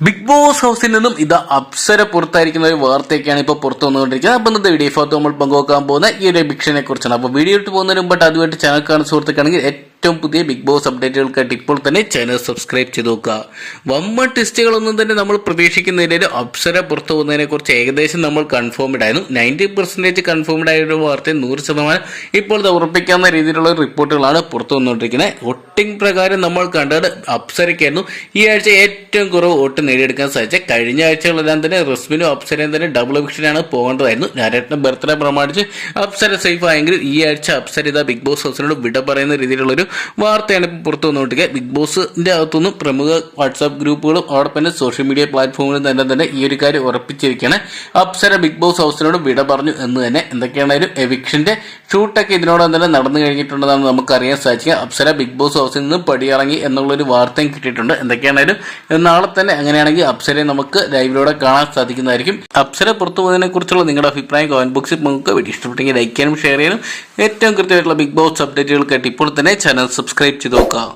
Big boss ഹൗസിൽ നിന്നും ഇത് അപ്സര പുറത്തായിരിക്കുന്ന ഒരു വാർത്തയൊക്കെയാണ് ഇപ്പോൾ പുറത്തു വന്നുകൊണ്ടിരിക്കുന്നത്. അപ്പോൾ ഇന്നത്തെ വീഡിയോ ഭാഗത്ത് നമ്മൾ പങ്കുവെക്കാൻ പോകുന്ന ഈ ഒരു എവിക്ഷനെ കുറിച്ചാണ്. അപ്പോൾ വീഡിയോ ഇട്ട് പോകുന്നതിന് മുമ്പായിട്ട് അതുമായിട്ട് ചാനൽ കാണുന്ന സുഹൃത്തുക്കാണെങ്കിൽ ഏറ്റവും പുതിയ ബിഗ് ബോസ് അപ്ഡേറ്റുകൾക്കായിട്ട് ഇപ്പോൾ തന്നെ ചാനൽ സബ്സ്ക്രൈബ് ചെയ്ത് നോക്കുക. വമ്പൻ ടെസ്റ്റുകളൊന്നും തന്നെ നമ്മൾ പ്രതീക്ഷിക്കുന്നതിൽ അപ്സര പുറത്തു പോകുന്നതിനെ കുറിച്ച് ഏകദേശം നമ്മൾ കൺഫേംഡ് ആയിരുന്നു. 90% കൺഫേംഡ് ആയ ഒരു വാർത്ത 100% ഇപ്പോൾ ഉറപ്പിക്കാവുന്ന രീതിയിലുള്ള റിപ്പോർട്ടുകളാണ് പുറത്തു വന്നുകൊണ്ടിരിക്കുന്നത്. വോട്ടിംഗ് പ്രകാരം നമ്മൾ കണ്ടത് അപ്സരയ്ക്കായിരുന്നു ഈ ആഴ്ച ഏറ്റവും കുറവ് വോട്ട് നേടിയെടുക്കാൻ സാധിച്ചത്. കഴിഞ്ഞ ആഴ്ചകളെല്ലാം തന്നെ റസ്മിനും അപ്സരയും തന്നെ ഡബിൾ എവിക്ഷനാണ് പോകേണ്ടതായിരുന്നു. ഞാനേട്ടൻ്റെ ബർത്ത്ഡേ പ്രമാണിച്ച് അപ്സര സേഫ് ആയെങ്കിൽ ഈ ആഴ്ച അപ്സര ഇതാ ബിഗ് ബോസ് ഹൗസിനോട് വിട പറയുന്ന രീതിയിലുള്ളൊരു വാർത്തയാണ് ഇപ്പോൾ പുറത്തു വന്നുകൊണ്ടിരിക്കുക. ബിഗ് ബോസിന്റെ അകത്തുനിന്നും പ്രമുഖ വാട്സാപ്പ് ഗ്രൂപ്പുകളും അതോടൊപ്പം തന്നെ സോഷ്യൽ മീഡിയ പ്ലാറ്റ്ഫോമിലും തന്നെ ഈ ഒരു കാര്യം ഉറപ്പിച്ചിരിക്കുകയാണ്. അപ്സര ബിഗ് ബോസ് ഹൗസിനോട് വിട പറഞ്ഞു എന്ന് തന്നെ. എന്തൊക്കെയാണെങ്കിലും എവിക്ഷന്റെ ഷൂട്ടൊക്കെ ഇതിനോടൊപ്പം തന്നെ നടന്നു കഴിഞ്ഞിട്ടുണ്ടെന്നാണ് നമുക്കറിയാൻ സാധിക്കുക. അപ്സര ബിഗ് ബോസ് ഹൗസിൽ നിന്ന് പടിയിറങ്ങി എന്നുള്ളൊരു വാർത്തയും കിട്ടിയിട്ടുണ്ട്. എന്തൊക്കെയാണെങ്കിലും നാളെ തന്നെ അങ്ങനെയാണെങ്കിൽ അപ്സരയെ നമുക്ക് ലൈവിലൂടെ കാണാൻ സാധിക്കുന്നതായിരിക്കും. അപ്സര പുറത്തു പോകുന്നതിനെ കുറിച്ചുള്ള നിങ്ങളുടെ അഭിപ്രായം കമന്റ് ബോക്സിൽ നമുക്ക് വീഡിയോ ഇഷ്ടപ്പെട്ടെങ്കിൽ ലൈക്ക് ചെയ്യാനും ഷെയർ ചെയ്യാനും ഏറ്റവും കൃത്യമായിട്ടുള്ള ബിഗ് ബോസ് അപ്ഡേറ്റുകൾക്കായിട്ട് ഇപ്പോൾ തന്നെ ചാനൽ സബ്സ്ക്രൈബ് ചെയ്ത് നോക്കാം.